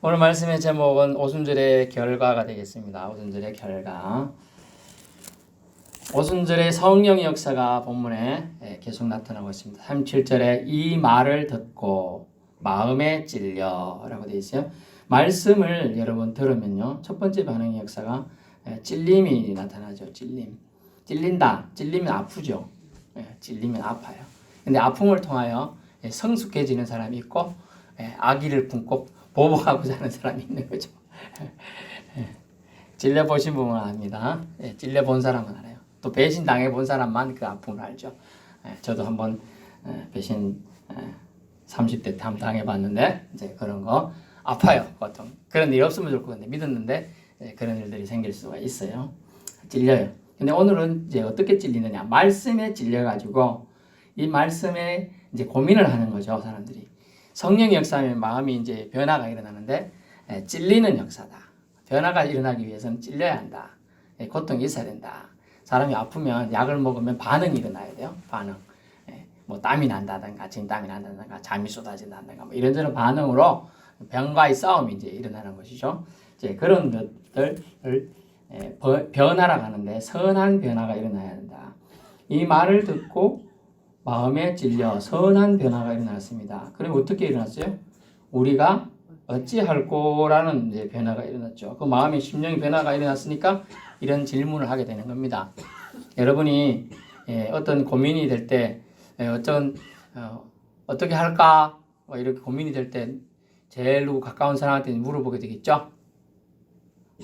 오늘 말씀의 제목은 오순절의 결과가 되겠습니다. 오순절의 결과. 오순절의 성령의 역사가 본문에 계속 나타나고 있습니다. 37절에 이 말을 듣고 마음에 찔려라고 되어 있어요. 말씀을 여러분 들으면요. 첫 번째 반응의 역사가 찔림이 나타나죠. 찔림. 찔린다. 찔리면 아프죠. 찔리면 아파요. 근데 아픔을 통하여 성숙해지는 사람이 있고 아기를 품고 보복하고자 하는 사람이 있는 거죠. 찔려보신 분은 압니다. 찔려본 사람은 알아요. 또 배신 당해본 사람만 그 아픔을 알죠. 저도 한번 배신 30대 때 한번 당해봤는데 이제 그런 거 아파요. 보통 그런 일 없으면 좋을 것 같은데 믿었는데 그런 일들이 생길 수가 있어요. 찔려요. 근데 오늘은 이제 어떻게 찔리느냐? 말씀에 찔려가지고 이 말씀에 이제 고민을 하는 거죠, 사람들이. 성령의 역사하면 마음이 이제 변화가 일어나는데 찔리는 역사다. 변화가 일어나기 위해서는 찔려야 한다. 고통이 있어야 된다. 사람이 아프면 약을 먹으면 반응이 일어나야 돼요. 반응. 뭐 땀이 난다든가 진땀이 난다든가 잠이 쏟아진다든가 뭐 이런저런 반응으로 병과의 싸움이 이제 일어나는 것이죠. 이제 그런 것들을 변화라고 하는데 선한 변화가 일어나야 한다. 이 말을 듣고 마음에 찔려 선한 변화가 일어났습니다. 그럼 어떻게 일어났어요? 우리가 어찌할꼬라는 이제 변화가 일어났죠. 그 마음의 심령의 변화가 일어났으니까 이런 질문을 하게 되는 겁니다. 여러분이 어떤 고민이 될 때 어떻게 할까? 이렇게 고민이 될 때 제일 가까운 사람한테 물어보게 되겠죠?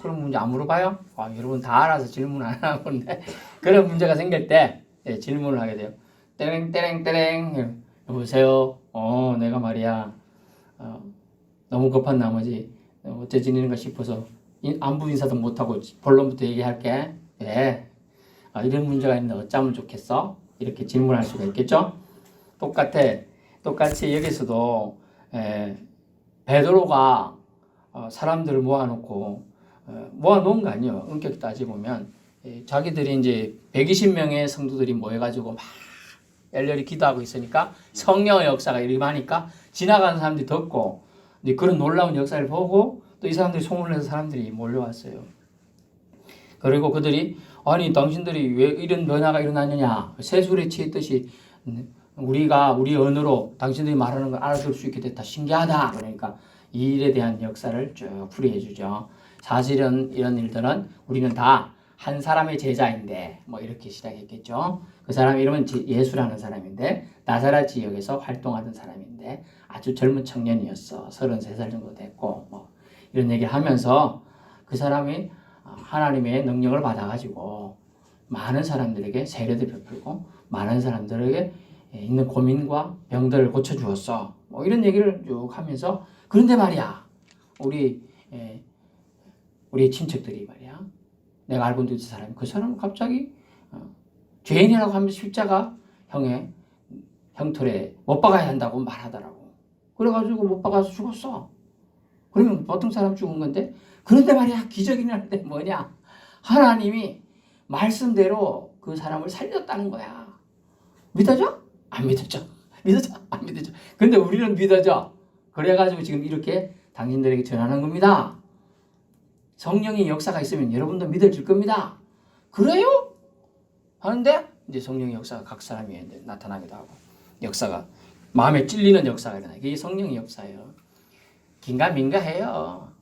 그런 문제 안 물어봐요? 여러분 다 알아서 질문 안 하는데 그런 문제가 생길 때 질문을 하게 돼요. 떼랭 여보세요. 내가 말이야 너무 급한 나머지 어째 지내는가 싶어서 안부 인사도 못하고 본론부터 얘기할게. 네. 이런 문제가 있는데 어쩌면 좋겠어? 이렇게 질문할 수가 있겠죠? 똑같이 여기서도 베드로가 사람들을 모아놓고 모아놓은 거 아니에요. 엄격히 따지보면 자기들이 이제 120명의 성도들이 모여가지고 막 열렬히 기도하고 있으니까 성령의 역사가 일어나니까 지나가는 사람들이 듣고 그런 놀라운 역사를 보고 또 이 사람들이 소문을 내서 사람들이 몰려왔어요. 그리고 그들이 아니 당신들이 왜 이런 변화가 일어났느냐 새술에 취했듯이 우리가 우리 언어로 당신들이 말하는 걸 알아들을 수 있게 됐다. 신기하다. 그러니까 이 일에 대한 역사를 쭉 풀이해 주죠. 사실은 이런 일들은 우리는 다 한 사람의 제자인데 뭐 이렇게 시작했겠죠. 그 사람 이름은 예수라는 사람인데 나사렛 지역에서 활동하던 사람인데 아주 젊은 청년이었어. 33살 정도 됐고 뭐 이런 얘기를 하면서 그 사람이 하나님의 능력을 받아가지고 많은 사람들에게 세례도 베풀고 많은 사람들에게 있는 고민과 병들을 고쳐주었어. 뭐 이런 얘기를 쭉 하면서 그런데 말이야 우리의 친척들이 말이야 내가 알고 있는 사람이 그 사람은 갑자기 죄인이라고 하면서 십자가 형틀에 못 박아야 한다고 말하더라고. 그래가지고 못 박아서 죽었어. 그러면 보통 사람 죽은 건데 그런데 말이야 기적이 일어났는데 뭐냐 하나님이 말씀대로 그 사람을 살렸다는 거야. 믿어져? 안 믿어져. 믿어져? 안 믿어져. 근데 우리는 믿어져. 그래가지고 지금 이렇게 당신들에게 전하는 겁니다. 성령의 역사가 있으면 여러분도 믿어질 겁니다. 그래요? 하는데 이제 성령의 역사가 각 사람이 나타나기도 하고 역사가 마음에 찔리는 역사가 일어나요. 이게 성령의 역사예요. 긴가민가해요.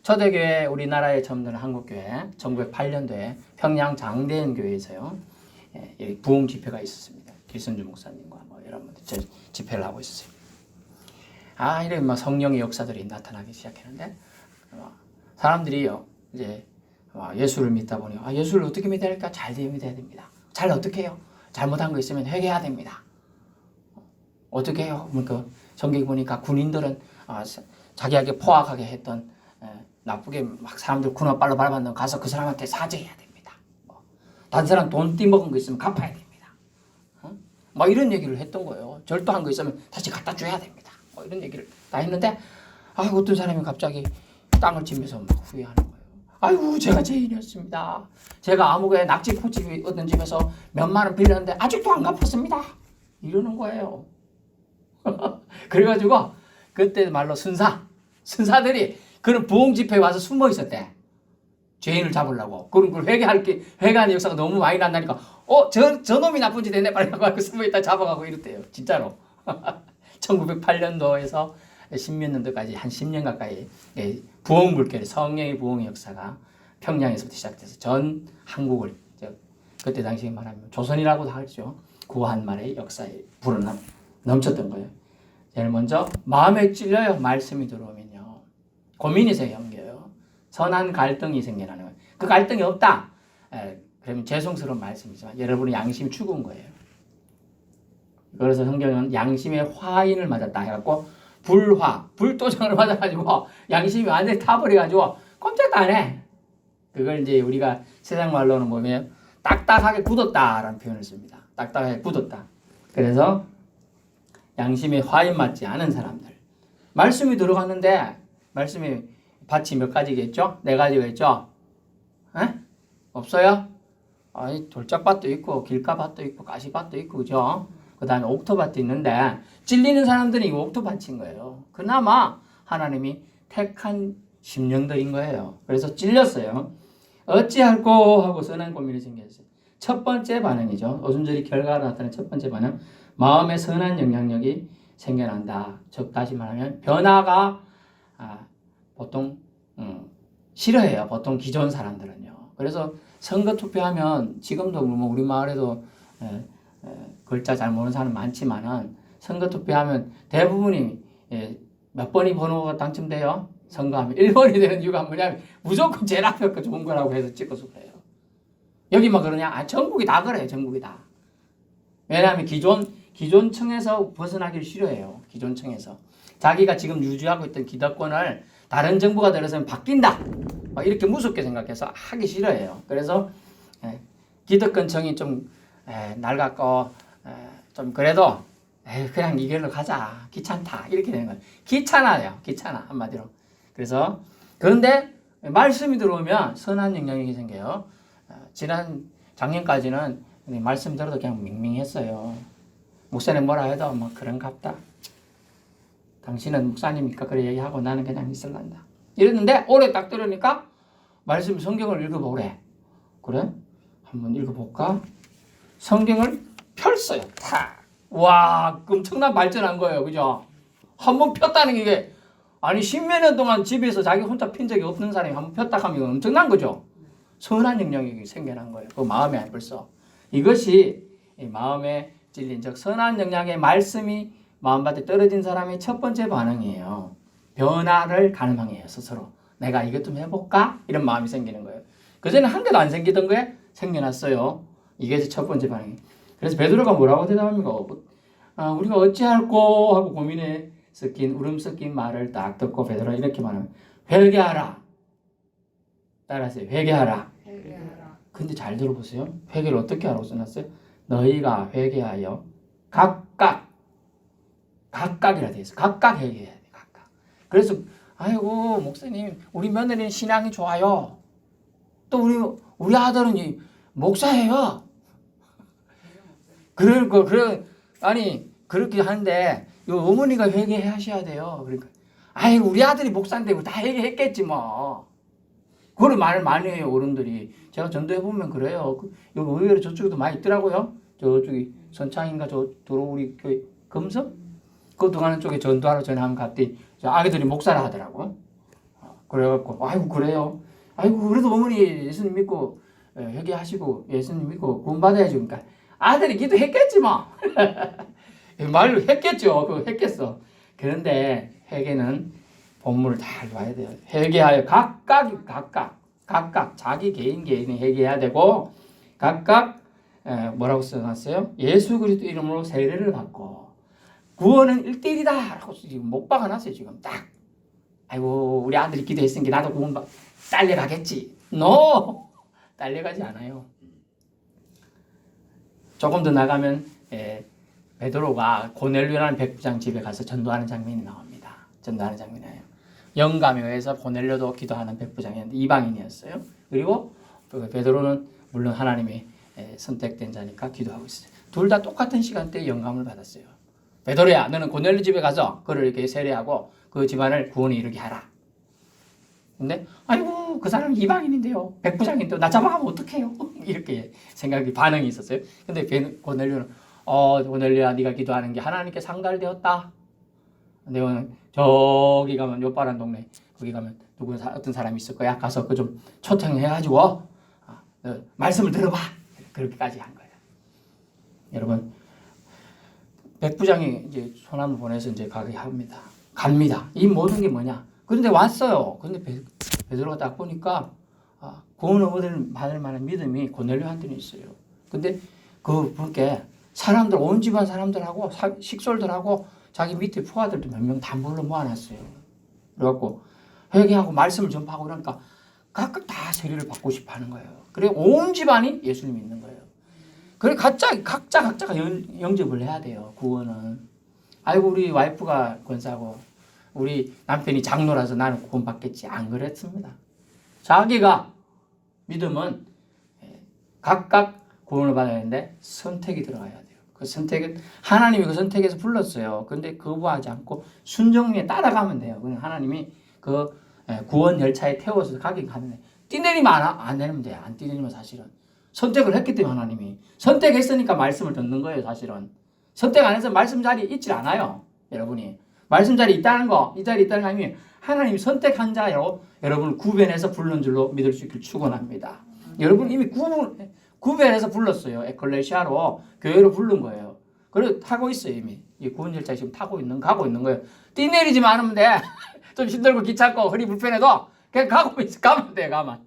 초대교회 우리나라에 처음 든 한국교회 1908년도에 평양 장대현 교회에서요. 부흥 집회가 있었습니다. 길선주 목사님과 뭐 여러분들 집회를 하고 있었어요. 이래 막 성령의 역사들이 나타나기 시작했는데 사람들이요 이제 예수를 믿다 보니 예수를 어떻게 믿어야 할까? 잘 믿어야 됩니다. 잘 어떻게 해요? 잘못한 거 있으면 회개해야 됩니다. 어떻게 해요? 그러니까 성경에 보니까 군인들은 자기에게 포악하게 했던 나쁘게 막 사람들 군화발로 밟았는 가서 그 사람한테 사죄해야 됩니다. 다른 사람 돈 띠먹은 거 있으면 갚아야 됩니다. 막 이런 얘기를 했던 거예요. 절도한 거 있으면 다시 갖다 줘야 됩니다. 이런 얘기를 다 했는데 어떤 사람이 갑자기 땅을 치면서 막 후회하는 거예요. 아이고 제가 죄인이었습니다. 제가 아무개 낙지 포집 얻은 집에서 몇만 원 빌렸는데 아직도 안 갚았습니다. 이러는 거예요. 그래가지고 그때 말로 순사 선사들이 그런 부흥 집회에 와서 숨어 있었대. 죄인을 잡으려고. 그럼 그걸 회개하는 역사가 너무 많이 난다니까. 저놈이 나쁜 짓 했네. 빨리 가고 숨어 있다 잡아가고 이랬대요. 진짜로. 1908년도에서 10몇 년도까지 한 10년 가까이 부흥 물결, 성령의 부흥의 역사가 평양에서부터 시작돼서 전 한국을 그때 당시에 말하면 조선이라고도 하죠. 구한 말의 역사에 불어 넘쳤던 거예요. 제일 먼저 마음에 찔려요. 말씀이 들어오면요. 고민이 생겨요. 선한 갈등이 생겨나는 거예요. 그 갈등이 없다. 그러면 죄송스러운 말씀이지만 여러분의 양심이 죽은 거예요. 그래서 성경은 양심의 화인을 맞았다 해갖고 불도장을 맞아가지고 양심이 완전히 타버려가지고 꼼짝도 안 해. 그걸 이제 우리가 세상 말로는 보면 딱딱하게 굳었다라는 표현을 씁니다. 딱딱하게 굳었다. 그래서 양심에 화인 맞지 않은 사람들. 말씀이 들어갔는데 말씀이 밭이 몇 가지겠죠? 4가지가 있죠? 에? 없어요? 돌짝밭도 있고 길가밭도 있고 가시밭도 있고 그죠? 그 다음에 옥토밭도 있는데 찔리는 사람들이 이 옥토밭인 거예요. 그나마 하나님이 택한 심령들인 거예요. 그래서 찔렸어요. 어찌할꼬 하고 선한 고민이 생겼어요. 첫 번째 반응이죠. 오순절이 결과로 나타나는 첫 번째 반응. 마음에 선한 영향력이 생겨난다. 즉 다시 말하면 변화가 보통 싫어해요. 보통 기존 사람들은요. 그래서 선거 투표하면 지금도 뭐 우리 마을에도 글자 잘 모르는 사람 많지만은 선거 투표하면 대부분이 몇 번이 번호가 당첨돼요? 선거하면 1번이 되는 이유가 뭐냐면 무조건 제일 앞에 거 좋은 거라고 해서 찍어서 그래요. 여기만 그러냐? 전국이 다 그래요. 전국이 다. 왜냐하면 기존층에서 벗어나기를 싫어해요. 기존층에서. 자기가 지금 유지하고 있던 기득권을 다른 정부가 들어서면 바뀐다. 이렇게 무섭게 생각해서 하기 싫어해요. 그래서 기득권층이 좀 낡았고 좀 그래도 그냥 이 길로 가자. 귀찮다. 이렇게 되는 거예요. 귀찮아요. 귀찮아. 한마디로. 그래서 그런데 말씀이 들어오면 선한 영향력이 생겨요. 작년까지는 말씀 들어도 그냥 밍밍했어요. 목사님 뭐라 해도 뭐 그런갑다. 당신은 목사님이니까 그래 얘기하고 나는 그냥 있을란다. 이랬는데 올해 딱 들으니까 말씀 성경을 읽어보래. 그래? 한번 읽어볼까? 성경을 펼어요. 탁. 와, 엄청난 발전한 거예요. 그죠? 한번 폈다는 게 아니 10몇 년 동안 집에서 자기 혼자 핀 적이 없는 사람이 한번 폈다 하면 엄청난 거죠. 선한 영향력이 생겨난 거예요. 그 마음에 벌써. 이것이 마음에 찔린 즉 선한 영향의 말씀이 마음밭에 떨어진 사람의 첫 번째 반응이에요. 변화를 갈망해요. 스스로. 내가 이것 좀 해볼까? 이런 마음이 생기는 거예요. 그전에 한 개도 안 생기던 거에 생겨났어요. 이게 첫 번째 반응이에요. 그래서 베드로가 뭐라고 대답합니까? 우리가 어찌할꼬 하고 고민에 섞인 울음 섞인 말을 딱 듣고 베드로가 이렇게 말하면 회개하라. 따라하세요. 회개하라. 근데 잘 들어보세요. 회개를 어떻게 하라고 써놨어요? 너희가 회개하여 각각이라 되어 있어요. 각각 회개해야 돼. 각각. 그래서 아이고 목사님 우리 며느리는 신앙이 좋아요. 또 우리 아들은 목사예요. 그렇게 하는데 이 어머니가 회개하셔야 돼요. 그러니까 아이고 우리 아들이 목사인데 다 회개했겠지 뭐. 그걸 말을 많이 해요 어른들이. 제가 전도해 보면 그래요. 여기 의외로 저쪽에도 많이 있더라고요. 저쪽이 선창인가 우리 교회 금성 그 동안 쪽에 전도하러 전화하면 갔더니 아기들이 목사라 하더라고. 그래갖고 아이고 그래요. 아이고 그래도 어머니 예수님 믿고 회개하시고 예수님 믿고 구원받아야지. 그러니까 아들이 기도했겠지 뭐. 말로 했겠죠. 그거 했겠어. 그런데 회개는 본문을 다 봐야 돼요. 회개하여 각각 자기 개인이 회개해야 되고 각각 뭐라고 써놨어요? 예수 그리스도 이름으로 세례를 받고 구원은 1대1이다 라고 지금 못 박아놨어요. 지금 딱. 아이고 우리 아들이 기도했으니까 나도 구원 딸려가겠지. 딸려가지 않아요. 조금 더 나가면 베드로가 고넬료라는 백부장 집에 가서 전도하는 장면이 나옵니다. 전도하는 장면이에요. 영감에 의해서 고넬료도 기도하는 백부장이었는데 이방인이었어요. 그리고 베드로는 물론 하나님의 선택된 자니까 기도하고 있어요. 둘 다 똑같은 시간대에 영감을 받았어요. 베드로야 너는 고넬료 집에 가서 그를 이렇게 세례하고 그 집안을 구원에 이르게 하라. 근데 아이고 그 사람 이방인인데요. 백부장인데요. 나 잡아가면 어떡해요? 이렇게 생각이 반응이 있었어요. 근데 고넬료는 고넬료야 네가 기도하는 게 하나님께 상달되었다. 내가 저기 가면 요빠란 동네 거기 가면 어떤 사람이 있을 거야. 가서 그 좀 초청해가지고 말씀을 들어봐. 그렇게까지 한 거예요. 여러분 백부장이 이제 소나무 보내서 이제 가게 합니다. 갑니다. 이 모든 게 뭐냐? 그런데 왔어요. 근데 베드로가 딱 보니까 구원을 받을 만한 믿음이 고넬료한테는 있어요. 근데 그 분께 사람들 온 집안 사람들하고 식솔들하고 자기 밑에 부하들도 몇 명 다 불러 모아놨어요. 그래갖고 회개하고 말씀을 전파하고 그러니까 각각 다 세례를 받고 싶어 하는 거예요. 그래 온 집안이 예수님 믿는 거예요. 그래 각자가 영접을 해야 돼요. 구원은. 아이고 우리 와이프가 권사고 우리 남편이 장로라서 나는 구원 받겠지. 안 그랬습니다. 자기가 믿음은 각각 구원을 받아야 하는데 선택이 들어가야 돼요. 그 선택은 하나님이 그 선택에서 불렀어요. 근데 거부하지 않고 순종에 따라가면 돼요. 그냥 하나님이 그 구원 열차에 태워서 가긴 가는데 뛰내리면 안 내리면 돼요. 안 뛰내리면 사실은 선택을 했기 때문에 하나님이 선택했으니까 말씀을 듣는 거예요. 사실은 선택 안 해서 말씀 자리에 있질 않아요. 여러분이 말씀 자리에 있다는 거, 이 자리에 있다는 거 아니면 하나님이 선택한 자로 여러분을 구별해서 부른 줄로 믿을 수 있길 축원합니다. 여러분 이미 구별해서 불렀어요. 에클레시아로 교회로 부른 거예요. 그래서 타고 있어요. 이미 이 구원 열차에 지금 가고 있는 거예요. 뛰내리지만 않으면 돼. 좀 힘들고 귀찮고 허리 불편해도 그냥 가면 돼. 가만.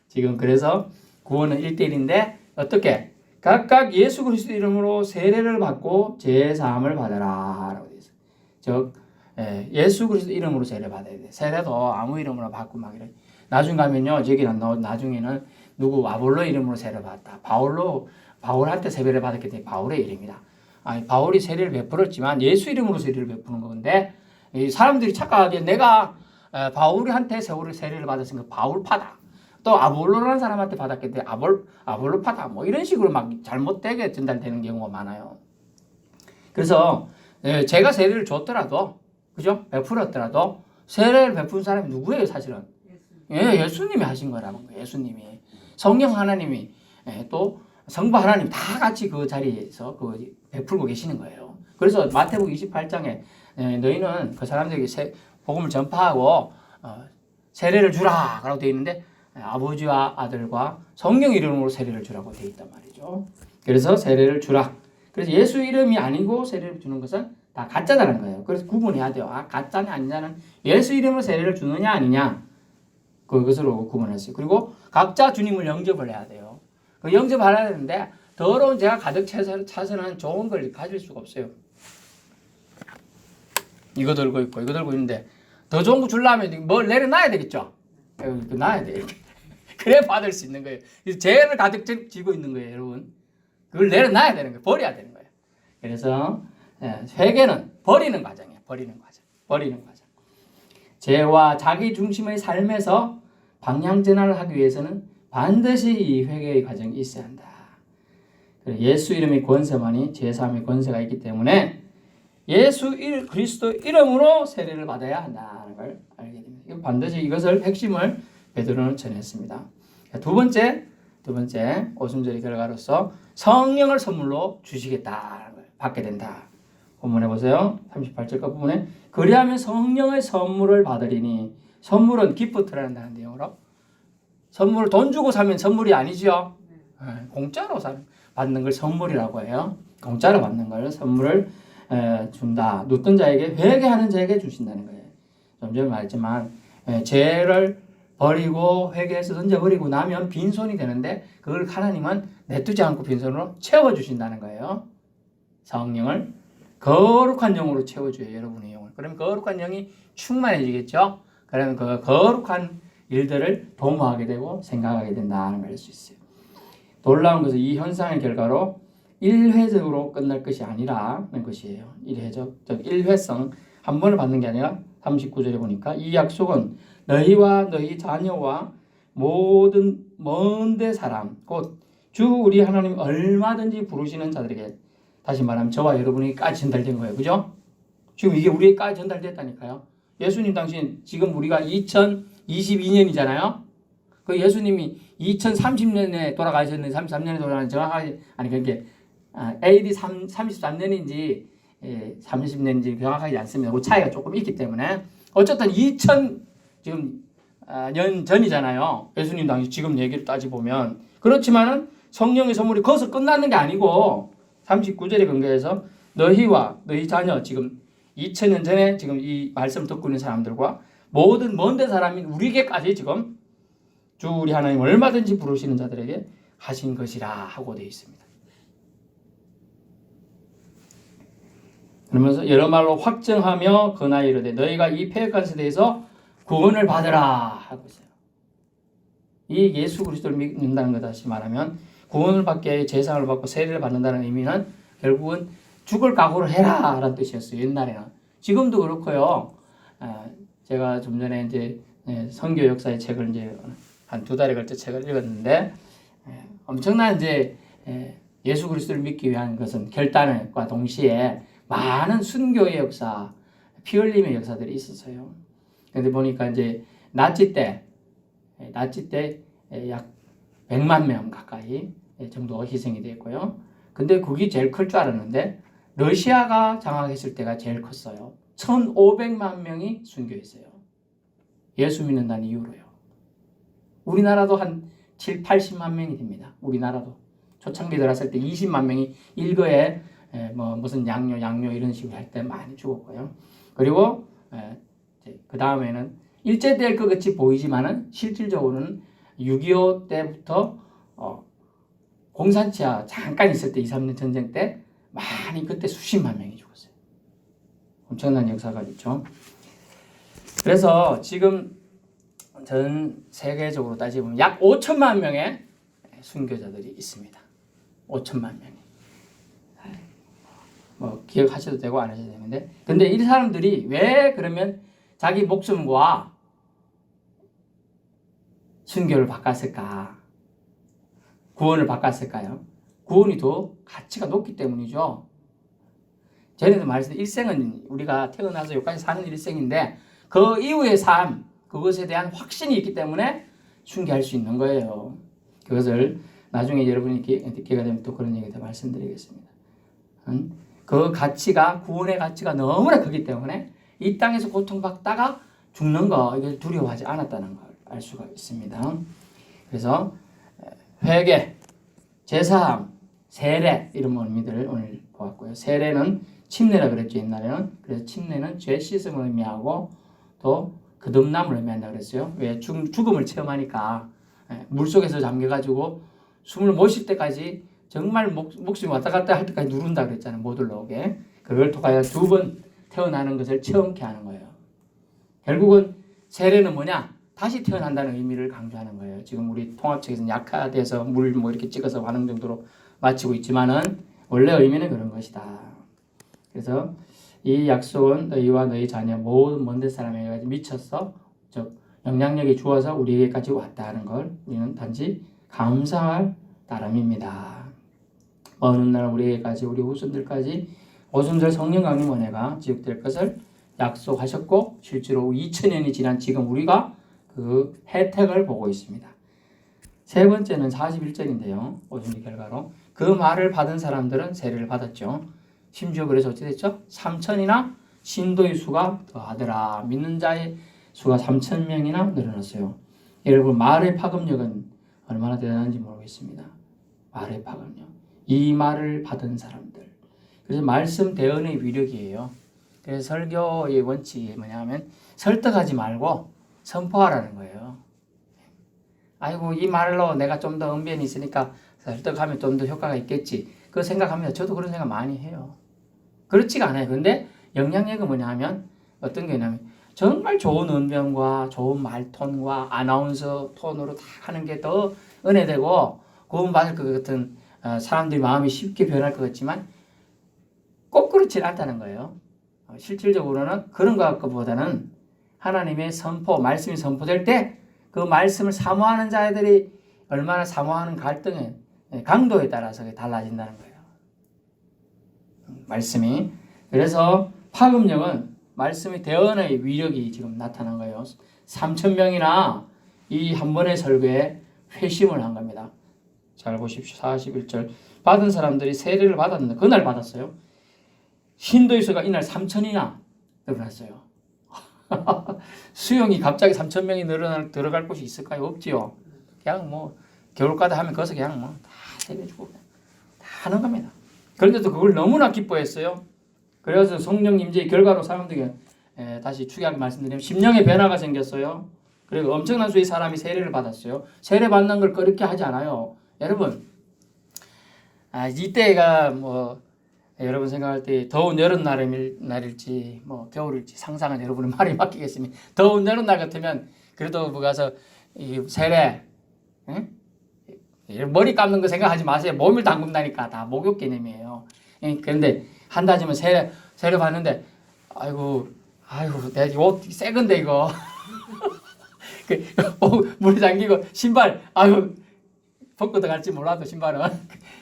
지금 그래서 구원은 1대1인데 어떻게? 각각 예수 그리스도 이름으로 세례를 받고 제사함을 받아라 라고 되어 있어요. 즉 예수 그리스도 이름으로 세례 받아야 돼. 세례도 아무 이름으로 받고 막 이래. 나중 가면요. 저기 나중에는 누구 아볼로 이름으로 세례 받았다. 바울한테 세례를 받았기 때문에 바울의 이름이다. 바울이 세례를 베풀었지만 예수 이름으로 세례를 베푸는 건데 이 사람들이 착각하기에 내가 바울한테 세례를 받았으니까 바울파다. 또 아볼로라는 사람한테 받았기 때문에 아볼로파다. 뭐 이런 식으로 막 잘못되게 전달되는 경우가 많아요. 그래서 제가 세례를 줬더라도 그죠? 베풀었더라도 세례를 베푼 사람이 누구예요, 사실은? 예수님이 하신 거라고. 예수님이. 성령 하나님이 또 성부 하나님 다 같이 그 자리에서 베풀고 계시는 거예요. 그래서 마태복음 28장에 너희는 그 사람들에게 복음을 전파하고 세례를 주라 라고 되어 있는데 아버지와 아들과 성령 이름으로 세례를 주라고 되어 있단 말이죠. 그래서 세례를 주라. 그래서 예수 이름이 아니고 세례를 주는 것은 다 가짜다는 거예요. 그래서 구분해야 돼요. 가짜냐 아니냐는 예수 이름으로 세례를 주느냐 아니냐 그것으로 구분했어요. 그리고 각자 주님을 영접을 해야 돼요. 그 영접하려야 되는데 더러운 죄가 가득 차서는 좋은 걸 가질 수가 없어요. 이거 들고 있고 이거 들고 있는데 더 좋은 거 주려면 뭘 내려놔야 되겠죠. 놔야 돼. 그래 받을 수 있는 거예요. 죄를 가득 쥐고 있는 거예요, 여러분. 그걸 내려놔야 되는 거예요. 버려야 되는 거예요. 그래서 회개는 버리는 과정이에요. 버리는 과정. 죄와 자기 중심의 삶에서 방향 전환을 하기 위해서는 반드시 이 회개의 과정이 있어야 한다. 예수 이름의 권세만이 죄사함의 권세가 있기 때문에 예수 그리스도 이름으로 세례를 받아야 한다는 걸 알게 됩니다. 반드시 이것을 핵심을 베드로는 전했습니다. 두 번째 오순절의 결과로서 성령을 선물로 주시겠다는 걸 받게 된다. 본문에 보세요. 38절 그 부분에 그리하면 성령의 선물을 받으리니 선물은 기프트라는 내용으로 선물을 돈 주고 사면 선물이 아니죠. 공짜로 받는 걸 선물이라고 해요. 공짜로 받는 걸 선물을 준다. 눕던 자에게 회개하는 자에게 주신다는 거예요. 좀 전에 말했지만 죄를 버리고 회개해서 던져버리고 나면 빈손이 되는데 그걸 하나님은 내두지 않고 빈손으로 채워주신다는 거예요. 성령을 거룩한 영으로 채워줘요. 여러분의 영을. 그러면 거룩한 영이 충만해지겠죠. 그러면 그 거룩한 일들을 도모하게 되고 생각하게 된다는 걸 알 수 있어요. 놀라운 것은 이 현상의 결과로 일회적으로 끝날 것이 아니라는 것이에요. 일회적, 즉 일회성 한 번을 받는 게 아니라 39절에 보니까 이 약속은 너희와 너희 자녀와 모든 먼데 사람 곧 주 우리 하나님 얼마든지 부르시는 자들에게 다시 말하면 저와 여러분에게까지 전달된 거예요. 그죠? 지금 이게 우리에게까지 전달됐다니까요. 예수님 당시 지금 우리가 2022년이잖아요. 그 예수님이 2030년에 돌아가셨는데 33년에 돌아가셨는데 정확하게 아니 그게 AD 33년인지 30년인지 정확하지 않습니다. 그 차이가 조금 있기 때문에 어쨌든 2000 지금 년 전이잖아요. 예수님 당시 지금 얘기를 따지보면 그렇지만은 성령의 선물이 거기서 끝나는 게 아니고 39절에 근거해서 너희와 너희 자녀 지금 2000년 전에 지금 이 말씀을 듣고 있는 사람들과 모든 먼데 사람인 우리에게까지 지금 주 우리 하나님 얼마든지 부르시는 자들에게 하신 것이라 하고 되어 있습니다. 그러면서 여러 말로 확정하며 그나이 이르되 너희가 이 패역한 세대에서 구원을 받으라 하고 있어요. 이 예수 그리스도를 믿는다는 것 다시 말하면 구원을 받기 위해 제사를 받고 세례를 받는다는 의미는 결국은 죽을 각오를 해라 라는 뜻이었어요. 옛날에는. 지금도 그렇고요. 제가 좀 전에 이제 선교 역사의 책을 이제 한 2달에 걸쳐 책을 읽었는데 엄청난 이제 예수 그리스도를 믿기 위한 것은 결단과 동시에 많은 순교의 역사, 피 흘림의 역사들이 있었어요. 그런데 보니까 이제 나치 때 약 100만 명 가까이 정도가 희생이 됐고요. 근데 그게 제일 클 줄 알았는데 러시아가 장악했을 때가 제일 컸어요. 1,500만 명이 순교했어요. 예수 믿는다는 이유로요. 우리나라도 한 7, 80만 명이 됩니다. 우리나라도. 초창기 들어왔을 때 20만 명이 일거에 무슨 양료 이런 식으로 할 때 많이 죽었고요. 그리고 그 다음에는 일제될 것 같이 보이지만은 실질적으로는 6.25 때부터 공산치하 잠깐 있을 때 2, 3년 전쟁 때 많이 그때 수십만 명이 죽었어요. 엄청난 역사가 있죠. 그래서 지금 전 세계적으로 따지면 약 5천만 명의 순교자들이 있습니다. 5천만 명이. 기억하셔도 되고 안 하셔도 되는데 근데 이 사람들이 왜 그러면 자기 목숨과 순교를 바꿨을까? 구원을 바꿨을까요? 구원이 더 가치가 높기 때문이죠. 전에도 말했듯이 일생은 우리가 태어나서 여기까지 사는 일생인데 그 이후의 삶, 그것에 대한 확신이 있기 때문에 순교할 수 있는 거예요. 그것을 나중에 여러분이 기회가 되면 또 그런 얘기 더 말씀드리겠습니다. 그 가치가, 구원의 가치가 너무나 크기 때문에 이 땅에서 고통받다가 죽는 거 이걸 두려워하지 않았다는 걸 알 수가 있습니다. 그래서 회개, 제사함, 세례 이런 의미들을 오늘 보았고요. 세례는 침례라 그랬죠, 옛날에는. 그래서 침례는 죄 씻음을 의미하고 또 거듭남을 의미한다 그랬어요. 왜? 죽음을 체험하니까 물속에서 잠겨가지고 숨을 못 쉴 때까지 정말 목숨이 왔다 갔다 할 때까지 누른다 그랬잖아요. 못 올라오게. 그걸 통하여 2번 태어나는 것을 체험케 하는 거예요. 결국은 세례는 뭐냐? 다시 태어난다는 의미를 강조하는 거예요. 지금 우리 통합책에서는 약화돼서 물 이렇게 찍어서 반응 정도로 마치고 있지만은 원래 의미는 그런 것이다. 그래서 이 약속은 너희와 너희 자녀 모든 먼 데 사람에게 미쳐서 즉 영향력이 주어서 우리에게까지 왔다 하는 걸 우리는 단지 감사할 따름입니다. 어느 날 우리에게까지 우리 후손들까지 오순절 성령 강림 은혜가 지속될 것을 약속하셨고 실제로 2000년이 지난 지금 우리가 그 혜택을 보고 있습니다. 세 번째는 41절인데요. 오순절 결과로 그 말을 받은 사람들은 세례를 받았죠. 심지어 그래서 어찌 됐죠? 3천이나 신도의 수가 더하더라. 믿는 자의 수가 3,000명이나 늘어났어요. 여러분 말의 파급력은 얼마나 대단한지 모르겠습니다. 말의 파급력. 이 말을 받은 사람들. 그래서 말씀 대언의 위력이에요. 그래서 설교의 원칙이 뭐냐면 설득하지 말고 선포하라는 거예요. 아이고 이 말로 내가 좀 더 언변이 있으니까 설득하면 좀 더 효과가 있겠지. 그거 생각합니다. 저도 그런 생각 많이 해요. 그렇지가 않아요. 근데 영향력은 뭐냐 하면 어떤 게 있냐면 정말 좋은 언변과 좋은 말톤과 아나운서 톤으로 다 하는 게 더 은혜되고 구원받을 것 같은 사람들이 마음이 쉽게 변할 것 같지만 꼭 그렇지 않다는 거예요. 실질적으로는 그런 것보다는 하나님의 선포, 말씀이 선포될 때 그 말씀을 사모하는 자들이 얼마나 사모하는 갈등의 강도에 따라서 달라진다는 거예요. 말씀이. 그래서 파급력은 말씀의 대언의 위력이 지금 나타난 거예요. 3,000명이나 이 한 번의 설교에 회심을 한 겁니다. 잘 보십시오. 41절. 받은 사람들이 세례를 받았는데 그날 받았어요. 신도에서가 이날 3,000이나 늘어났어요. 수용이 갑자기 3,000명이 들어갈 곳이 있을까요? 없지요. 그냥 뭐 겨울가다 하면 거기서 그냥 뭐 다 세례주고 다 하는 겁니다. 그런데도 그걸 너무나 기뻐했어요. 그래서 성령 임재의 결과로 사람들이 다시 축약하게 말씀드리면 심령의 변화가 생겼어요. 그리고 엄청난 수의 사람이 세례를 받았어요. 세례 받는 걸 그렇게 하지 않아요. 여러분, 이때가 뭐 여러분 생각할 때 더운 여름날일지 뭐 겨울일지 상상은 여러분의 말이 맡기겠습니다. 더운 여름날 같으면 그래도 뭐 가서 이 세례, 응? 머리 감는 거 생각하지 마세요. 몸을 담근다니까 다 목욕 개념이에요. 그런데 한다지면 세례 받는데 아이고 내 옷 새 건데 이거 물에 잠기고 신발 벗고 들어갈지 몰라도 신발은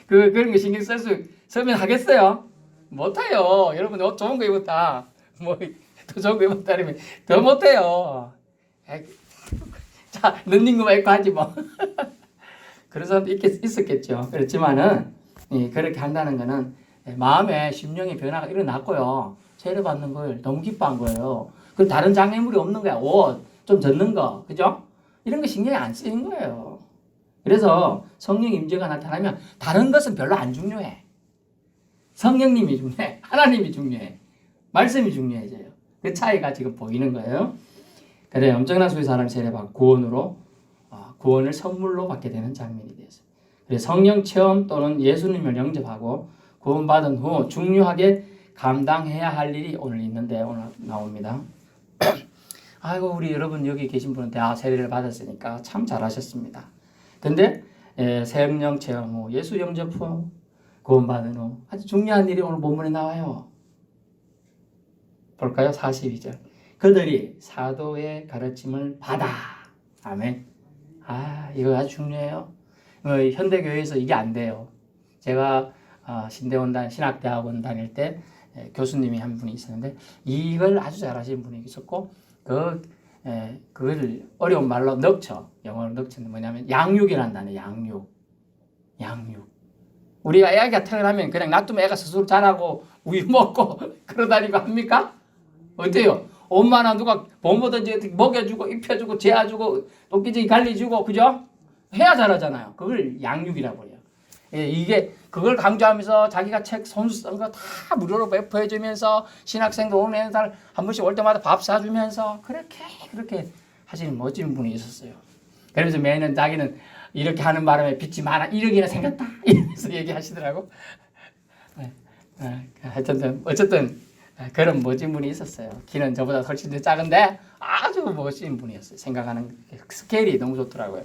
그런 거 신경 쓰면 하겠어요? 못해요. 여러분 옷 좋은 거 입었다 뭐 더 좋은 거 입었다 그러면 더 못해요. 자 넣는 거만 입고 하지 뭐. 그런 사람도 있었겠죠. 그렇지만은 그렇게 한다는 거는 마음에 심령의 변화가 일어났고요. 세례 받는 걸 너무 기뻐한 거예요. 그 다른 장애물이 없는 거야. 옷 좀 젖는 거, 그죠? 이런 거 신경이 안 쓰이는 거예요. 그래서 성령 임재가 나타나면 다른 것은 별로 안 중요해. 성령님이 중요해. 하나님이 중요해. 말씀이 중요해져요. 그 차이가 지금 보이는 거예요. 그래 엄청난 수의 사람이 세례받고 구원을 선물로 받게 되는 장면이 되었어요. 그래서 성령 체험 또는 예수님을 영접하고 구원받은 후 중요하게 감당해야 할 일이 오늘 있는데 오늘 나옵니다. 아이고 우리 여러분 여기 계신 분은 다 세례를 받았으니까 참 잘하셨습니다. 근데 성령 체험 후 예수 영접 후 구원받은 후 아주 중요한 일이 오늘 본문에 나와요. 볼까요? 42절. 그들이 사도의 가르침을 받아. 아멘. 이거 아주 중요해요. 현대교회에서 이게 안 돼요. 제가 신대원단 신학대학원 다닐 때 교수님이 한 분이 있었는데 이걸 아주 잘하시는 분이 있었고 그걸 어려운 말로 영어로 넉처는 뭐냐면 양육이라는 단어. 양육. 우리가 애가 태어나면 그냥 놔두면 애가 스스로 자라고 우유 먹고 그러다니고 합니까? 어때요? 엄마나 누가 보모든지 먹여주고 입혀주고 재워주고 도끼지기 갈리주고 그죠? 해야 잘하잖아요. 그걸 양육이라고 해요. 이게 그걸 강조하면서 자기가 책 손수 쓴 거 다 무료로 배포해주면서 신학생도 오는 한 번씩 올 때마다 밥 사주면서 그렇게 하시는 멋진 분이 있었어요. 그러면서 매년 자기는 이렇게 하는 바람에 빚이 많아 1억이나 생겼다 이러면서 얘기하시더라고. 어쨌든 그런 멋진 분이 있었어요. 키는 저보다 훨씬 더 작은데 아주 멋진 분이었어요. 생각하는 스케일이 너무 좋더라고요.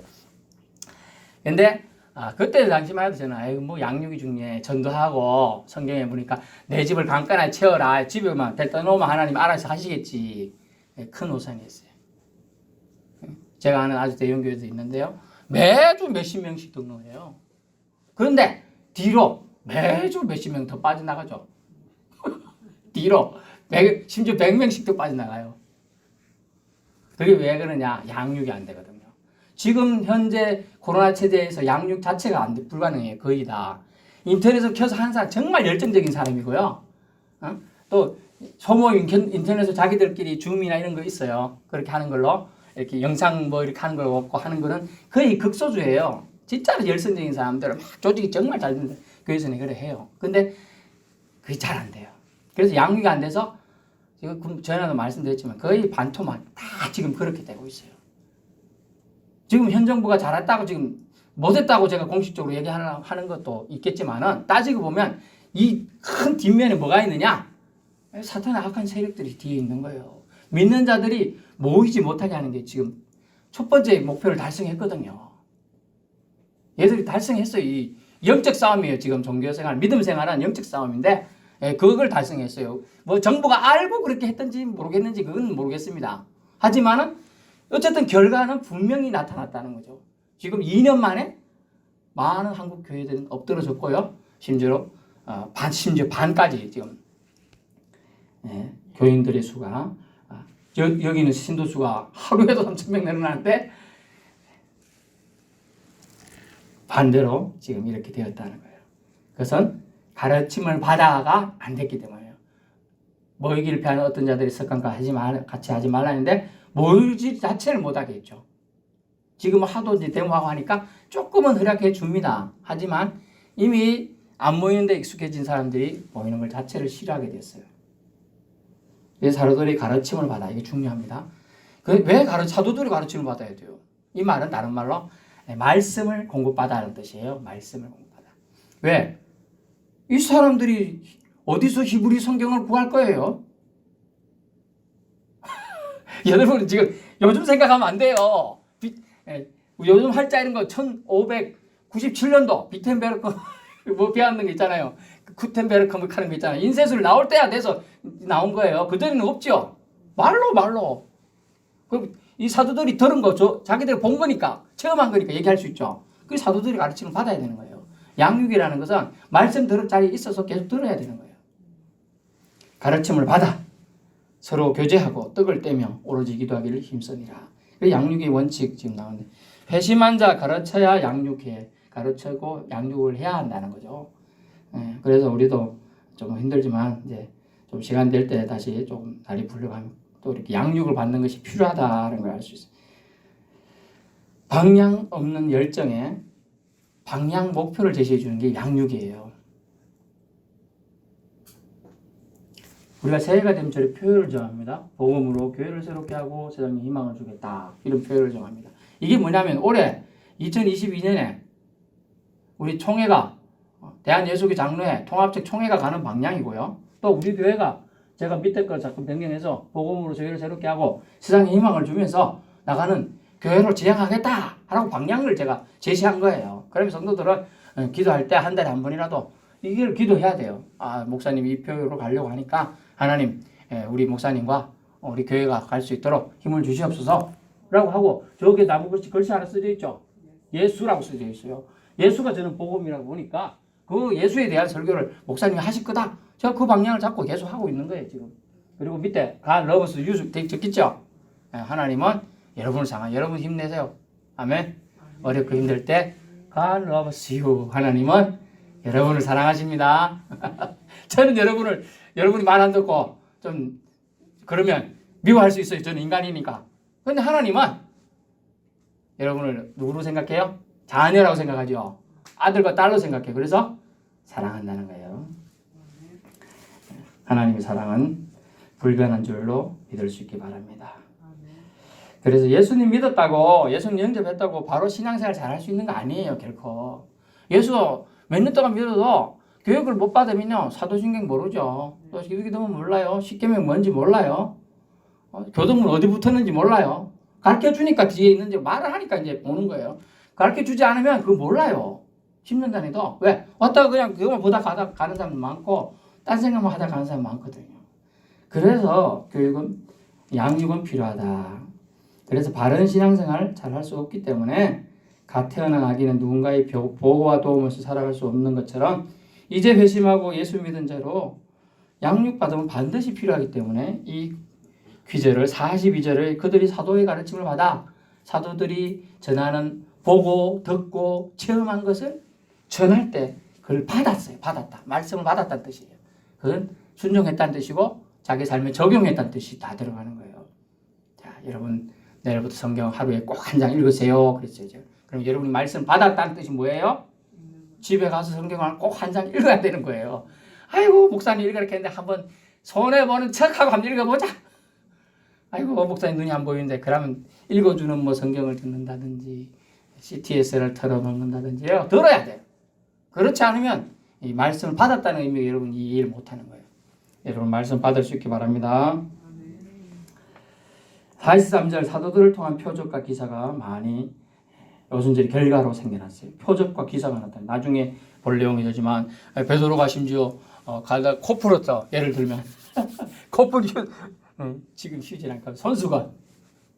근데 그때 당시만 해도 저는 뭐 양육이 중요해. 전도하고 성경에 보니까 내 집을 강간하게 채워라. 집에만 데려다 놓으면 하나님 알아서 하시겠지. 큰 오산이었어요. 제가 아는 아주 대형교회도 있는데요. 매주 몇십 명씩 등록해요. 그런데 뒤로 매주 몇십 명 더 빠져나가죠. 뒤로 심지어 100명씩도 빠져나가요. 그게 왜 그러냐? 양육이 안 되거든요. 지금 현재 코로나 체제에서 양육 자체가 불가능해요. 거의 다. 인터넷을 켜서 하는 사람 정말 열정적인 사람이고요. 또 소모 인터넷으로 자기들끼리 줌이나 이런 거 있어요. 그렇게 하는 걸로 이렇게 영상 뭐 이렇게 하는 걸 없고 하는 거는 거의 극소수예요. 진짜 열성적인 사람들은 막 조직이 정말 잘 되는데 교회에서는 그래 해요. 근데 그게 잘 안 돼요. 그래서 양육이 안 돼서 지금 전에도 말씀드렸지만 거의 반토막 다 지금 그렇게 되고 있어요. 지금 현 정부가 잘했다고 지금 못했다고 제가 공식적으로 얘기하는 것도 있겠지만은 따지고 보면 이 큰 뒷면에 뭐가 있느냐? 사탄의 악한 세력들이 뒤에 있는 거예요. 믿는 자들이 모이지 못하게 하는 게 지금 첫 번째 목표를 달성했거든요. 얘들이 달성했어요. 이 영적 싸움이에요. 지금 종교생활, 믿음 생활은 영적 싸움인데 그걸 달성했어요. 뭐 정부가 알고 그렇게 했던지 모르겠는지 그건 모르겠습니다. 하지만은 어쨌든 결과는 분명히 나타났다는 거죠. 지금 2년 만에 많은 한국 교회들은 엎드러졌고요. 심지어 반까지 지금 교인들의 수가 여기는 신도 수가 하루에도 3,000명 늘어나는데 반대로 지금 이렇게 되었다는 거예요. 그것은 가르침을 받아가 안 됐기 때문이에요. 모이기를 피하는 어떤 자들이 습관과 같이 하지 말라는데 모이지 자체를 못하게 했죠. 지금은 하도 이제 데모하고 하니까 조금은 허락해 줍니다. 하지만 이미 안 모이는데 익숙해진 사람들이 모이는 걸 자체를 싫어하게 됐어요. 그래서 사도들이 가르침을 받아. 이게 중요합니다. 왜 사도들이 가르침을 받아야 돼요? 이 말은 다른 말로 말씀을 공급받아라는 뜻이에요. 말씀을 공급받아. 왜? 이 사람들이 어디서 히브리 성경을 구할 거예요? 여러분 지금 요즘 생각하면 안 돼요. 요즘 활자 이런 거 1597년도 비텐베르크 뭐 배웠는 게 있잖아요. 구텐베르크 뭐 하는 거 있잖아요. 인쇄술 나올 때야 돼서 나온 거예요. 그전에는 없죠. 말로. 그럼 이 사도들이 들은 거, 자기들이 본 거니까, 체험한 거니까 얘기할 수 있죠. 그 사도들이 가르침을 받아야 되는 거예요. 양육이라는 것은 말씀 들을 자리에 있어서 계속 들어야 되는 거예요. 가르침을 받아 서로 교제하고 떡을 떼며 오로지 기도하기를 힘쓰니라. 그 양육의 원칙 지금 나오는데 회심한 자 가르쳐야 양육해. 가르치고 양육을 해야 한다는 거죠. 그래서 우리도 좀 힘들지만 이제 좀 시간 될 때 다시 좀 날이 불려가면 또 이렇게 양육을 받는 것이 필요하다는 걸 알 수 있어요. 방향 없는 열정에 방향 목표를 제시해 주는 게 양육이에요. 우리가 새해가 되면 저희 표현을 정합니다. 복음으로 교회를 새롭게 하고 세상에 희망을 주겠다. 이런 표현을 정합니다. 이게 뭐냐면 올해 2022년에 우리 총회가 대한예수교 장로회 통합적 총회가 가는 방향이고요. 또 우리 교회가 제가 밑에 걸 자꾸 변경해서 복음으로 교회를 새롭게 하고 세상에 희망을 주면서 나가는 교회로 지향하겠다 하라고 방향을 제가 제시한 거예요. 그러면 성도들은 기도할 때 한 달에 한 번이라도 이걸 기도해야 돼요. 목사님이 이 표로 가려고 하니까 하나님 우리 목사님과 우리 교회가 갈 수 있도록 힘을 주시옵소서 라고 하고 저기 나무 글씨 하나 쓰여 있죠. 예수라고 쓰여 있어요. 예수가 저는 복음이라고 보니까 그 예수에 대한 설교를 목사님이 하실 거다. 제가 그 방향을 잡고 계속 하고 있는 거예요, 지금. 그리고 밑에 God loves you 적겠죠? 하나님은 여러분을 사랑해요. 여러분 힘내세요. 아멘. 어렵고 힘들 때 God loves you. 하나님은 여러분을 사랑하십니다. 저는 여러분이 말 안 듣고 좀 그러면 미워할 수 있어요. 저는 인간이니까. 근데 하나님은 여러분을 누구로 생각해요? 자녀라고 생각하죠. 아들과 딸로 생각해요. 그래서 사랑한다는 거예요. 하나님의 사랑은 불변한 줄로 믿을 수 있기 바랍니다. 그래서 예수님 믿었다고, 예수님 영접했다고 바로 신앙생활 잘할 수 있는 거 아니에요. 결코. 예수 몇 년 동안 믿어도 교육을 못 받으면요. 사도신경 모르죠. 또 기독교도 몰라요. 십계명 뭔지 몰라요. 교동문 어디 붙었는지 몰라요. 가르쳐주니까 뒤에 있는지 말을 하니까 이제 보는 거예요. 가르쳐주지 않으면 그거 몰라요. 10년 단위도. 왜? 왔다가 그냥 그것만 보다 가는 사람 많고 딴 생각만 하다 가는 사람 많거든요. 그래서 교육은 양육은 필요하다. 그래서 바른 신앙생활 잘 할 수 없기 때문에 갓 태어난 아기는 누군가의 보호와 도움으로서 살아갈 수 없는 것처럼 이제 회심하고 예수 믿은 자로 양육받으면 반드시 필요하기 때문에 이 귀절을 42절을 그들이 사도의 가르침을 받아 사도들이 전하는 보고 듣고 체험한 것을 전할 때 그걸 받았어요. 받았다. 말씀을 받았다는 뜻이에요. 그건 순종했다는 뜻이고 자기 삶에 적용했다는 뜻이 다 들어가는 거예요. 자, 여러분 내일부터 성경 하루에 꼭 한 장 읽으세요. 그랬어요. 그럼 여러분이 말씀 받았다는 뜻이 뭐예요? 집에 가서 성경을 꼭 한 장 읽어야 되는 거예요. 아이고 목사님 읽으라 했는데 한번 손해보는 척하고 한번 읽어보자. 아이고 목사님 눈이 안 보이는데 그러면 읽어주는 뭐 성경을 듣는다든지 CTS를 틀어놓는다든지요. 들어야 돼요. 그렇지 않으면 이 말씀을 받았다는 의미가 여러분 이해를 못하는 거예요. 여러분 말씀 받을 수 있기 바랍니다. 43절 사도들을 통한 표적과 기사가 많이 오순절이 결과로 생겨났어요. 표적과 기사가 나타나. 나중에 볼 내용이 되지만 베드로가 심지어 가다 코 풀었죠. 예를 들면 코 풀이 지금 쉬지 않고 선수가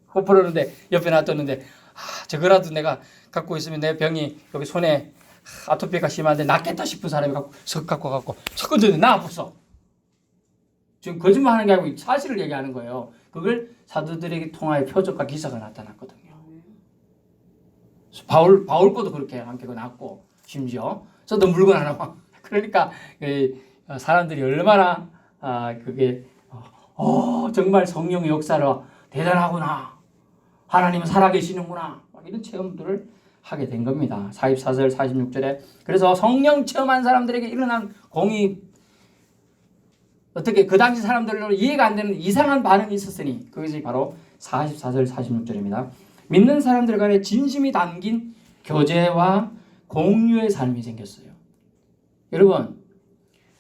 코 풀었는데 옆에 놔뒀는데 저거라도 내가 갖고 있으면 내 병이 여기 손에 아토피가 심한데 낫겠다 싶은 사람이 갖고 석 갖고 석 건드는데 나 아팠어. 지금 거짓말하는 게 아니고 사실을 얘기하는 거예요. 그걸 사도들에게 통하여 표적과 기사가 나타났거든요. 바울거도 그렇게 함께 났고 심지어 저도 물건 하나 그러니까 사람들이 얼마나 그게 정말 성령의 역사를 대단하구나. 하나님은 살아계시는구나. 이런 체험들을 하게 된 겁니다. 44절 46절에 그래서 성령 체험한 사람들에게 일어난 공의 어떻게 그 당시 사람들로 이해가 안 되는 이상한 반응이 있었으니 그것이 바로 44절 46절입니다. 믿는 사람들 간에 진심이 담긴 교제와 공유의 삶이 생겼어요.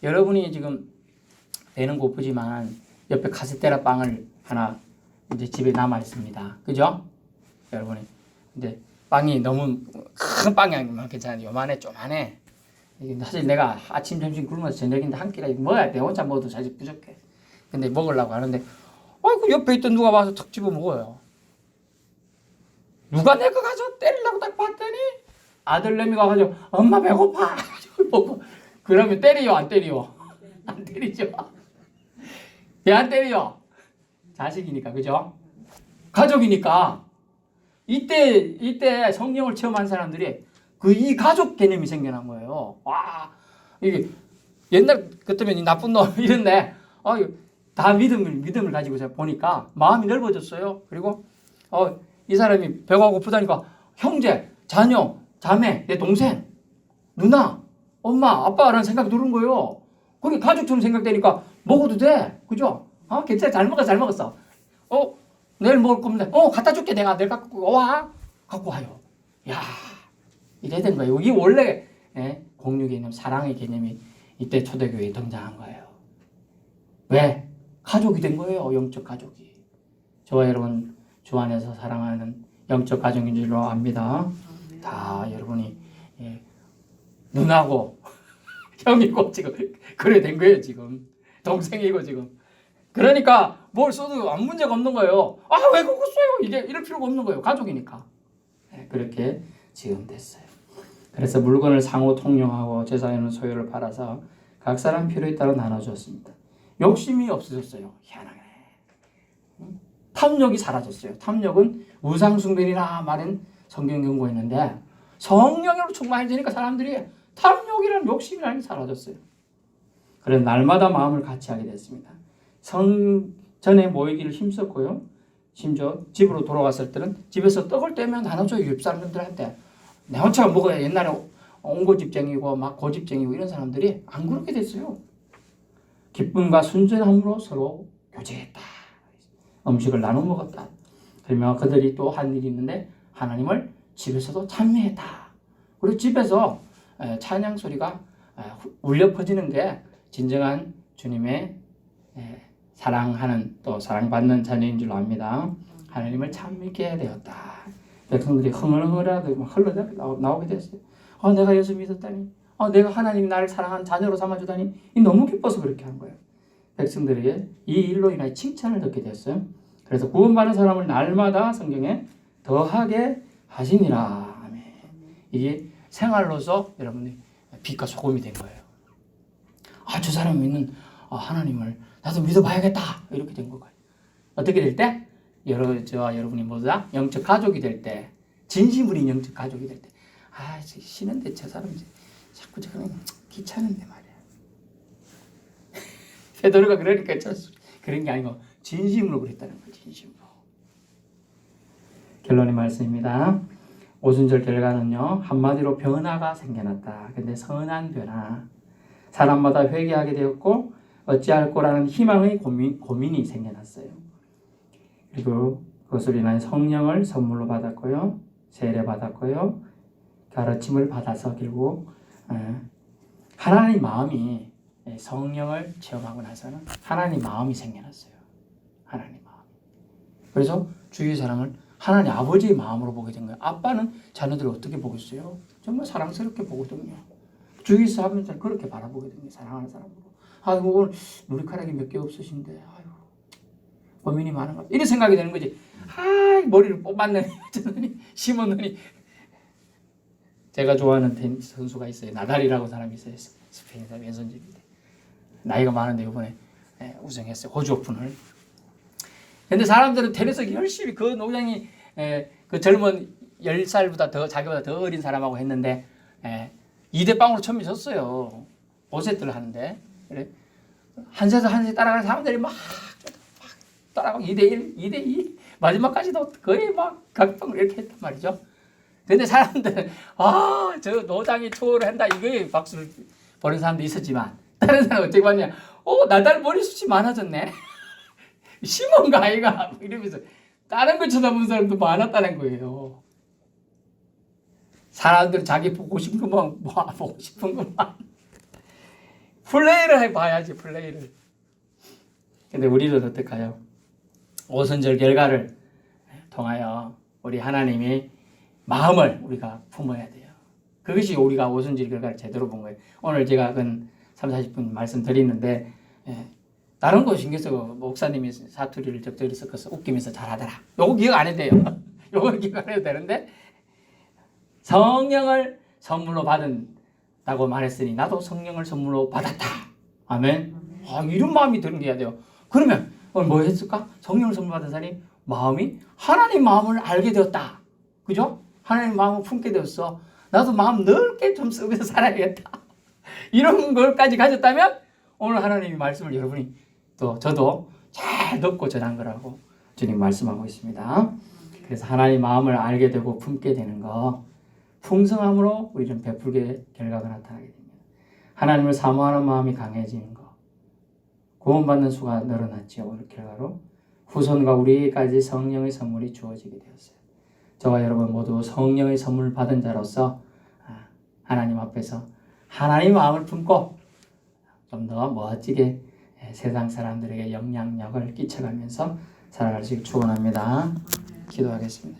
여러분이 지금 배는 고프지만 옆에 카스테라 빵을 하나 이제 집에 남아 있습니다. 그죠? 여러분이 근데 빵이 너무 큰 빵이 아니면 괜찮아요. 요만해 쪼만해. 사실 내가 아침 점심 굶어서 저녁인데 한 끼라 먹어야 돼. 혼자 먹어도 사실 부족해. 근데 먹으려고 하는데 아이고 옆에 있던 누가 와서 턱 집어 먹어요. 누가 내 거 가져 때리려고 딱 봤더니 아들내미가 가지고 엄마 배고파 먹고 그러면 때리요 안 때리요? 안 때리죠. 왜 안 때리요? 자식이니까 그죠? 가족이니까 이때 성령을 체험한 사람들이 이 가족 개념이 생겨난 거예요. 와 이게 옛날 그때면 이 나쁜 놈 이런데 다 믿음을 가지고 보니까 마음이 넓어졌어요. 그리고 이 사람이 배가 고프다니까 형제, 자녀, 자매, 내 동생, 누나, 엄마, 아빠라는 생각이 드는 거예요. 그게 가족처럼 생각되니까 먹어도 돼. 그죠? 괜찮아. 잘 먹었어. 내일 먹을 겁니다. 갖다 줄게. 내가 갖고 와. 갖고 와요. 야, 이래야 된 거예요. 이게 원래 공유 개념, 사랑의 개념이 이때 초대교회에 등장한 거예요. 왜? 가족이 된 거예요. 영적 가족이. 저와 여러분 주 안에서 사랑하는 영적 가족인 줄로 압니다. 다 여러분이 누나고 형이고 지금 그래 된 거예요. 지금 동생이고 지금. 그러니까 뭘 써도 아무 문제가 없는 거예요. 왜 그거 써요? 이게 이럴 필요가 없는 거예요. 가족이니까. 그렇게 지금 됐어요. 그래서 물건을 상호 통용하고 제사에는 소유를 팔아서 각 사람 필요에 따라 나눠주었습니다. 욕심이 없어졌어요. 희한하게. 탐욕이 사라졌어요. 탐욕은 우상숭배이라 말은 성경 경고했는데 성령으로 충만해지니까 사람들이 탐욕이라는 욕심이라는 게 사라졌어요. 그래서 날마다 마음을 같이 하게 됐습니다. 성전에 모이기를 힘썼고요. 심지어 집으로 돌아갔을 때는 집에서 떡을 떼면 나눠줘요. 옆 사람들한테. 내 혼자 먹어야 옛날에 온고집쟁이고 막 고집쟁이고 이런 사람들이 안 그렇게 됐어요. 기쁨과 순전함으로 서로 교제했다. 음식을 나눠 먹었다. 그러면 그들이 또 한 일이 있는데 하나님을 집에서도 찬미했다. 그리고 집에서 찬양 소리가 울려 퍼지는 게 진정한 주님의 사랑하는 또 사랑받는 자녀인 줄 압니다. 하나님을 찬미하게 되었다. 백성들이 흥얼흥얼하게 나오게 됐어요. 내가 예수 믿었다니. 내가 하나님이 나를 사랑한 자녀로 삼아주다니. 너무 기뻐서 그렇게 한 거예요. 백성들에게 이 일로 인하여 칭찬을 듣게 됐어요. 그래서 구원받는 사람을 날마다 성경에 더하게 하시니라. 아멘. 이게 생활로서 여러분이 빛과 소금이 된 거예요. 저 사람 믿는 하나님을 나도 믿어봐야겠다. 이렇게 된 거예요. 어떻게 될 때? 저와 여러분이 모두 다 영적 가족이 될 때, 진심으로 영적 가족이 될 때, 쉬는데 저 사람 자꾸 저는 귀찮은데 말이야. 베드로가 그러니까 그런 게 아니고 진심으로 그랬다는 거예요. 진심으로. 결론의 말씀입니다. 오순절 결과는요. 한마디로 변화가 생겨났다. 근데 선한 변화. 사람마다 회개하게 되었고 어찌할 거라는 희망의 고민이 생겨났어요. 그리고 그것을 인하여 성령을 선물로 받았고요. 세례 받았고요. 가르침을 받아서 결국 하나님 마음이 성령을 체험하고 나서는 하나님 마음이 생겨났어요. 하나님 마음. 그래서 주위의 사람을 하나님 아버지의 마음으로 보게 된 거예요. 아빠는 자녀들을 어떻게 보겠어요? 정말 사랑스럽게 보거든요. 주위에서 하면 그렇게 바라보게 됩니다. 사랑하는 사람으로. 오늘 머리카락이 몇 개 없으신데 고민이 많은가 이런 생각이 되는 거지. 머리를 뽑았느니 심었느니. 제가 좋아하는 테니스 선수가 있어요. 나달이라고 사람이 있어요. 스페인 사람 왼손잡이인데 나이가 많은데 이번에 우승했어요. 호주 오픈을. 근데 사람들은 테니스 열심히 그 농장이 그 젊은 10살보다 더 자기보다 더 어린 사람하고 했는데 2대 0으로 처음에 졌어요. 5세트를 하는데 그래. 한 세트 한 세트 따라가는 사람들이 막 따라가고 2대1, 2대2 마지막까지도 거의 막 각방 이렇게 했단 말이죠. 근데 사람들은 저 노장이 투어를 한다 이거에 박수를 보는 사람도 있었지만 다른 사람은 어떻게 봤냐? 나달 머리숱이 많아졌네. 심은가 아이가 이러면서 다른 거 쳐다보는 사람도 많았다는 거예요. 사람들은 자기 보고 싶은 것만 보고 싶은 것만 플레이를 해봐야지 플레이를. 근데 우리는 어떨까요? 오순절 결과를 통하여 우리 하나님이 마음을 우리가 품어야 돼요. 그것이 우리가 오순절 결과를 제대로 본 거예요. 오늘 제가 근 30-40분 말씀드리는데 다른 거 신경 쓰고 목사님이 사투리를 적절히 섞어서 웃기면서 잘하더라. 요거 기억 안 해도 돼요. 요거 기억 안 해도 되는데 성령을 선물로 받은다고 말했으니 나도 성령을 선물로 받았다. 아멘. 이런 마음이 드는 게 해야 돼요. 그러면 오늘 뭐 했을까? 성령을 선물 받은 사람이 마음이 하나님 마음을 알게 되었다. 그죠? 하나님 마음을 품게 되었어. 나도 마음 넓게 좀 쓰면서 살아야겠다. 이런 걸까지 가졌다면 오늘 하나님의 말씀을 여러분이 또 저도 잘 듣고 전한 거라고 주님 말씀하고 있습니다. 그래서 하나님 마음을 알게 되고 품게 되는 거 풍성함으로 우리는 베풀게 결과가 나타나게 됩니다. 하나님을 사모하는 마음이 강해지는 거 구원받는 수가 늘어났죠. 오늘 결과로 후손과 우리에게까지 성령의 선물이 주어지게 되었어요. 저와 여러분 모두 성령의 선물 받은 자로서 하나님 앞에서 하나님 마음을 품고 좀 더 멋지게 세상 사람들에게 영향력을 끼쳐가면서 살아갈 수 있길 축원합니다. 기도하겠습니다.